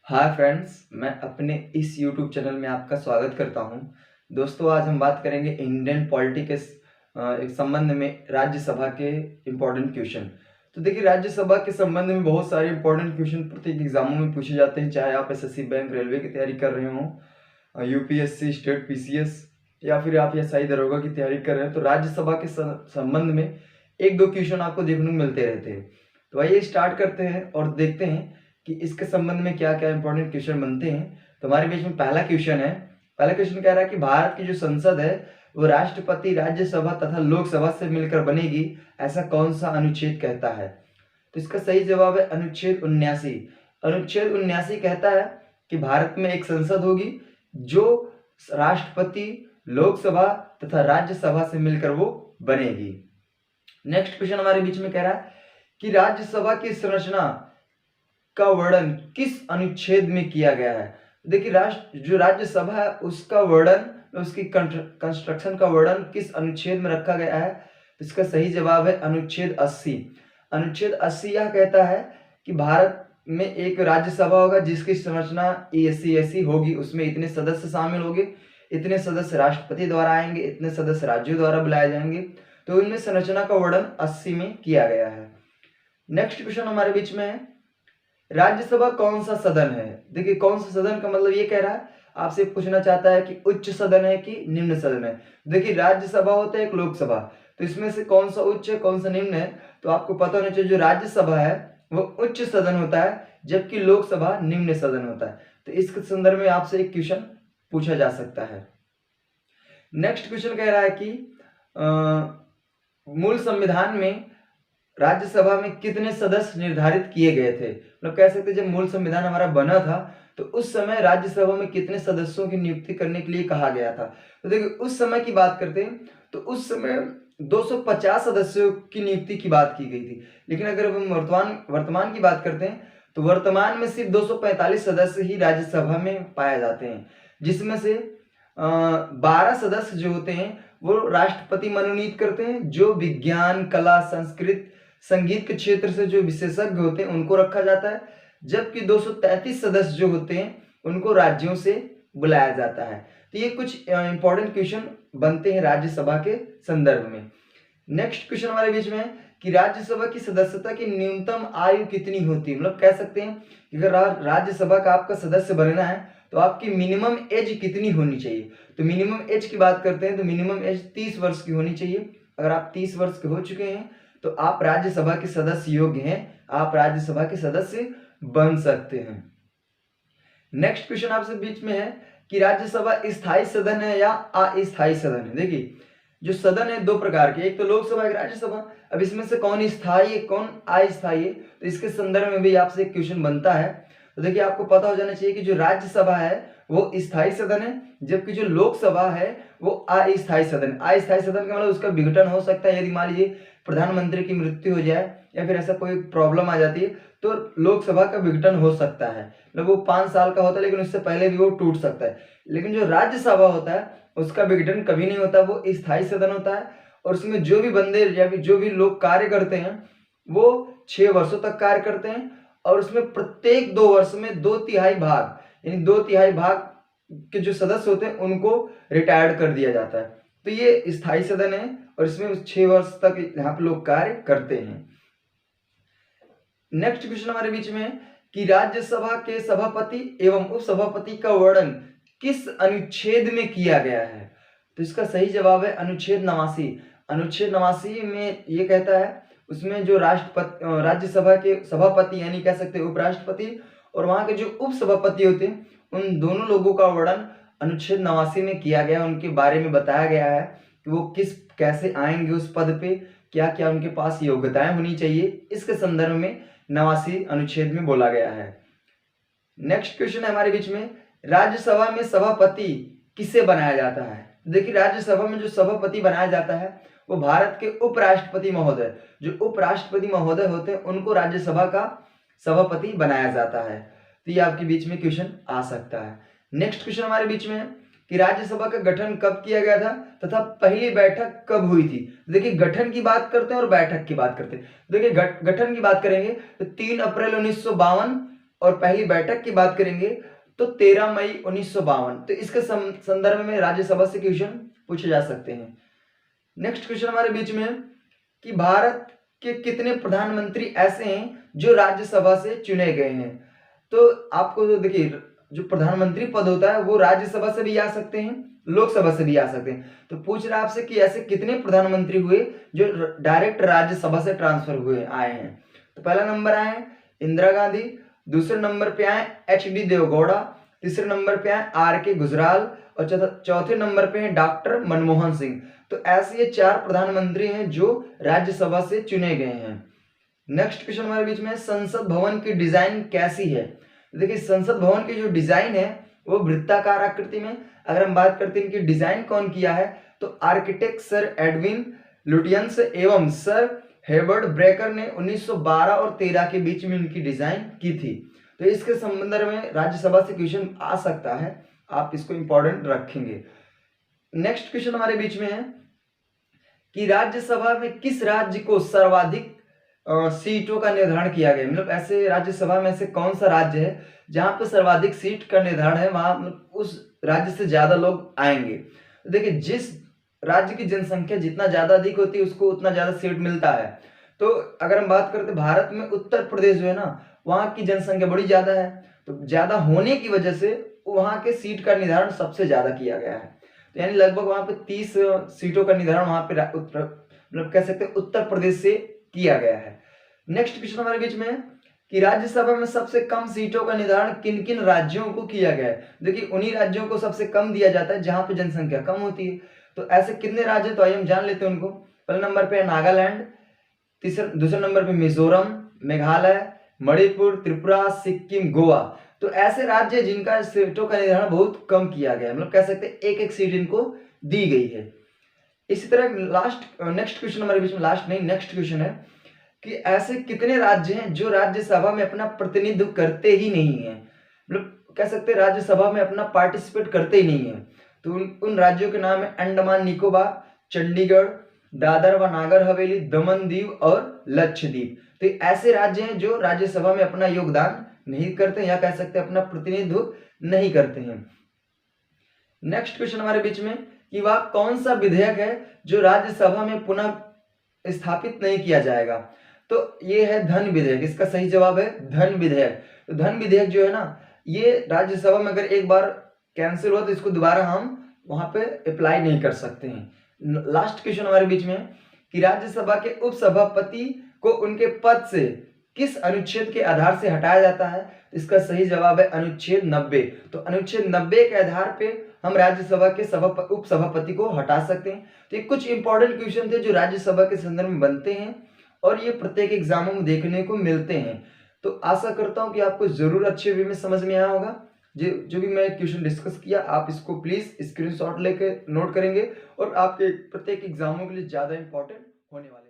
Hi friends, मैं अपने इस यूट्यूब चैनल में आपका स्वागत करता हूं। दोस्तों, आज हम बात करेंगे इंडियन पॉलिटी के एक संबंध में राज्यसभा के इम्पोर्टेंट क्वेश्चन। तो देखिए, राज्यसभा के संबंध में बहुत सारे इम्पोर्टेंट क्वेश्चन प्रत्येक एग्जामों में पूछे जाते हैं, चाहे आप एसएससी, बैंक, रेलवे की तैयारी कर रहे हो, यूपीएससी, स्टेट पीसीएस, या फिर आप एसआई दरोगा की तैयारी कर रहे हैं। तो राज्यसभा के संबंध में एक दो क्वेश्चन आपको देखने को मिलते रहते हैं। तो आइए स्टार्ट करते हैं और देखते हैं कि इसके संबंध में क्या क्या इंपॉर्टेंट क्वेश्चन बनते हैं। तो हमारे बीच में पहला क्वेश्चन कह रहा है कि भारत की जो संसद है वो राष्ट्रपति, राज्यसभा तथा लोकसभा से मिलकर बनेगी, ऐसा कौन सा अनुच्छेद कहता है। तो इसका सही जवाब है अनुच्छेद 79। अनुच्छेद 79 कहता है कि भारत में एक संसद होगी जो राष्ट्रपति, लोकसभा तथा राज्यसभा से मिलकर वो बनेगी। नेक्स्ट क्वेश्चन हमारे बीच में कह रहा है कि राज्यसभा की संरचना का वर्णन किस अनुच्छेद में किया गया है। देखिए, जो राज्यसभा है उसका वर्णन, उसकी कंस्ट्रक्शन का वर्णन किस अनुच्छेद में रखा गया है। तो इसका सही जवाब है अनुच्छेद 80। अनुच्छेद 80 यह कहता है कि भारत में एक राज्यसभा होगा जिसकी संरचना ऐसी होगी, उसमें इतने सदस्य शामिल होंगे, इतने सदस्य राष्ट्रपति द्वारा आएंगे, इतने सदस्य राज्यों द्वारा बुलाए जाएंगे। तो इनमें संरचना का वर्णन 80 में किया गया है। नेक्स्ट क्वेश्चन हमारे बीच में है, राज्यसभा कौन सा सदन है। देखिए, कौन सा सदन का मतलब ये कह रहा है, आपसे पूछना चाहता है कि उच्च सदन है कि निम्न सदन है। देखिए, राज्यसभा होता है एक लोकसभा, तो इसमें से कौन सा उच्च है कौन सा निम्न है, तो आपको पता होना चाहिए। जो राज्यसभा है वो उच्च सदन होता है, जबकि लोकसभा निम्न सदन होता है। तो इसके संदर्भ में आपसे एक क्वेश्चन पूछा जा सकता है। नेक्स्ट क्वेश्चन कह रहा है कि मूल संविधान में राज्यसभा में कितने सदस्य निर्धारित किए गए थे। मतलब कह सकते हैं जब मूल संविधान हमारा बना था तो उस समय राज्यसभा में कितने सदस्यों की नियुक्ति करने के लिए कहा गया था। तो देखिए, उस समय की बात करते हैं तो उस समय 250 सदस्यों की नियुक्ति की बात की गई थी। लेकिन अगर हम वर्तमान की बात करते हैं तो वर्तमान में सिर्फ 245 सदस्य ही राज्यसभा में पाए जाते हैं, जिसमें से 12 सदस्य जो होते हैं वो राष्ट्रपति मनोनीत करते हैं। जो विज्ञान, कला, संस्कृत, संगीत के क्षेत्र से जो विशेषज्ञ होते हैं उनको रखा जाता है, जबकि 233 सदस्य जो होते हैं उनको राज्यों से बुलाया जाता है। तो ये कुछ इंपॉर्टेंट क्वेश्चन बनते हैं राज्यसभा के संदर्भ में। नेक्स्ट क्वेश्चन हमारे बीच में है कि राज्यसभा की सदस्यता की न्यूनतम आयु कितनी होती है। मतलब कह सकते हैं कि अगर राज्यसभा का आपका सदस्य बनना है तो आपकी मिनिमम एज कितनी होनी चाहिए। तो मिनिमम एज की बात करते हैं तो मिनिमम एज 30 वर्ष की होनी चाहिए। अगर आप 30 वर्ष के हो चुके हैं तो आप राज्यसभा के सदस्य योग्य हैं, आप राज्यसभा के सदस्य बन सकते हैं। नेक्स्ट क्वेश्चन आपसे बीच में है कि राज्यसभा स्थायी सदन है या अस्थायी सदन है। देखिए, जो सदन है दो प्रकार के, एक तो लोकसभा, एक राज्यसभा। अब इसमें से कौन स्थायी है कौन अस्थायी है, तो इसके संदर्भ में भी आपसे एक क्वेश्चन बनता है। तो देखिए, आपको पता हो जाना चाहिए कि जो राज्यसभा है वो स्थायी सदन है, जबकि जो लोकसभा है वो अस्थायी सदन। अस्थायी सदन का मतलब उसका विघटन हो सकता है, यदि मान लीजिए प्रधानमंत्री की मृत्यु हो जाए या फिर ऐसा कोई प्रॉब्लम आ जाती है तो लोकसभा का विघटन हो सकता है। मतलब वो 5 साल का होता है लेकिन उससे पहले भी वो टूट सकता है। लेकिन जो राज्यसभा होता है उसका विघटन कभी नहीं होता, वो स्थायी सदन होता है और उसमें जो भी बंदे या फिर जो भी लोग कार्य करते हैं वो 6 वर्षों तक कार्य करते हैं और उसमें प्रत्येक 2 वर्ष में 2/3 भाग, यानी 2/3 भाग के जो सदस्य होते हैं उनको रिटायर्ड कर दिया जाता है। तो ये स्थायी सदन है और इसमें 6 वर्ष तक यहाँ पे लोग कार्य करते हैं। नेक्स्ट क्वेश्चन हमारे बीच में है कि राज्यसभा के सभापति एवं उपसभापति का वर्णन किस अनुच्छेद में किया गया है। तो इसका सही जवाब है अनुच्छेद 89। अनुच्छेद 89 में ये कहता है, उसमें जो राज्यसभा के सभापति यानी कह सकते हैं उपराष्ट्रपति और वहां के जो उपसभापति होते हैं उन दोनों लोगों का वर्णन अनुच्छेद 89 में किया गया। उनके बारे में बताया गया है कि वो कैसे आएंगे उस पद पे, क्या क्या उनके पास योग्यताएं होनी चाहिए, इसके संदर्भ में 89 अनुच्छेद में बोला गया है। नेक्स्ट क्वेश्चन है हमारे बीच में, राज्यसभा में सभापति किसे बनाया जाता है। देखिए, राज्यसभा में जो सभापति बनाया जाता है वो भारत के उपराष्ट्रपति महोदय, जो उपराष्ट्रपति महोदय होते हैं उनको राज्यसभा का सभापति बनाया जाता है। तो ये आपके बीच में क्वेश्चन आ सकता है। नेक्स्ट क्वेश्चन हमारे बीच में है कि राज्यसभा का गठन कब किया गया था तथा पहली बैठक कब हुई थी। देखिए, गठन की बात करते हैं और बैठक की बात करते हैं। देखिए, गठन की बात करेंगे तो 3 अप्रैल 1952 और पहली बैठक की बात करेंगे तो 13 मई 1952। तो इसके संदर्भ में राज्यसभा से क्वेश्चन पूछे जा सकते हैं। नेक्स्ट क्वेश्चन हमारे बीच में है कि भारत के कितने प्रधानमंत्री ऐसे हैं जो राज्यसभा से चुने गए हैं। तो आपको तो देखिए, जो प्रधानमंत्री पद होता है वो राज्यसभा से भी आ सकते हैं, लोकसभा से भी आ सकते हैं। तो पूछ रहा है आपसे कि ऐसे कितने प्रधानमंत्री हुए जो डायरेक्ट राज्यसभा से ट्रांसफर हुए आए हैं। तो पहला नंबर आए इंदिरा गांधी, दूसरे नंबर पे आए HD देवगौड़ा, तीसरे नंबर पे आए RK गुजराल और चौथे नंबर पे है डॉक्टर मनमोहन सिंह। तो ऐसे ये 4 प्रधानमंत्री हैं जो राज्यसभा से चुने गए हैं। नेक्स्ट क्वेश्चन हमारे बीच में संसद भवन की डिजाइन कैसी है। देखिए, संसद भवन की जो डिजाइन है वो वृत्ताकार आकृति में। अगर हम बात करते हैं इनकी डिजाइन कौन किया है तो आर्किटेक्ट सर एडविन लुटियंस एवं सर हेवर्ड ब्रेकर ने 1912 और 13 के बीच में इनकी डिजाइन की थी। तो इसके संदर्भ में राज्यसभा से क्वेश्चन आ सकता है, आप इसको इंपॉर्टेंट रखेंगे। नेक्स्ट क्वेश्चन हमारे बीच में है कि राज्यसभा में किस राज्य को सर्वाधिक सीटों का निर्धारण किया गया। मतलब ऐसे राज्यसभा में ऐसे कौन सा राज्य है जहां पर सर्वाधिक सीट का निर्धारण है, वहां मतलब उस राज्य से ज्यादा लोग आएंगे। तो देखिए, जिस राज्य की जनसंख्या जितना ज्यादा अधिक होती है उसको उतना ज्यादा सीट मिलता है। तो अगर हम बात करते भारत में उत्तर प्रदेश जो है ना, वहां की जनसंख्या बड़ी ज्यादा है, तो ज्यादा होने की वजह से वहां के सीट का निर्धारण सबसे ज्यादा किया गया है। तो यानी लगभग वहां पे 30 सीटों का निर्धारण वहां पे मतलब कह सकते हैं उत्तर प्रदेश से किया गया है। नेक्स्ट क्वेश्चन हमारे बीच में है कि राज्यसभा में सबसे कम सीटों का निर्धारण किन किन राज्यों को किया गया है। देखिए, उन्हीं राज्यों को सबसे कम दिया जाता है जहां पे जनसंख्या कम होती है। तो ऐसे कितने राज्य, तो आइए हम जान लेते हैं उनको। पहले नंबर पे है नागालैंड, दूसरे नंबर पे मिजोरम, मेघालय, मणिपुर, त्रिपुरा, सिक्किम, गोवा। तो ऐसे राज्य जिनका सीटों का निर्धारण बहुत कम किया गया, मतलब कह सकते हैं एक एक सीट इनको दी गई है। इसी तरह नेक्स्ट क्वेश्चन हमारे बीच में, लास्ट नहीं नेक्स्ट क्वेश्चन है कि ऐसे कितने राज्य हैं जो राज्यसभा में अपना प्रतिनिधित्व करते ही नहीं है, मतलब कह सकते हैं राज्यसभा में अपना पार्टिसिपेट करते ही नहीं है। तो उन राज्यों के नाम है अंडमान निकोबार, चंडीगढ़, दादर व नागर हवेली, दमन दीव और लक्षद्वीप। तो ऐसे राज्य हैं जो राज्यसभा में अपना योगदान नहीं करते या कह सकते अपना प्रतिनिधित्व नहीं करते हैं। नेक्स्ट क्वेश्चन हमारे बीच में कि वह कौन सा विधेयक है जो राज्यसभा में पुनः स्थापित नहीं किया जाएगा। तो ये है धन विधेयक, इसका सही जवाब है धन विधेयक। तो धन विधेयक जो है ना, ये राज्यसभा में अगर एक बार कैंसिल हुआ तो इसको दोबारा हम वहां पे अप्लाई नहीं कर सकते हैं। लास्ट क्वेश्चन हमारे बीच में कि राज्यसभा के उपसभापति को उनके पद से किस अनुच्छेद के आधार से हटाया जाता है। इसका सही जवाब है अनुच्छेद 90। तो अनुच्छेद 90 के आधार पे हम राज्यसभा के उपसभापति को हटा सकते हैं। तो ये कुछ इंपॉर्टेंट क्वेश्चन थे जो राज्यसभा के संदर्भ में बनते हैं और ये प्रत्येक एग्जामों में देखने को मिलते हैं। तो आशा करता हूं कि आपको जरूर अच्छे वे में समझ में आया होगा। जो भी मैं क्वेश्चन डिस्कस किया, आप इसको प्लीज स्क्रीनशॉट लेके नोट करेंगे और आपके प्रत्येक एग्जामों के लिए ज्यादा इंपॉर्टेंट होने वाले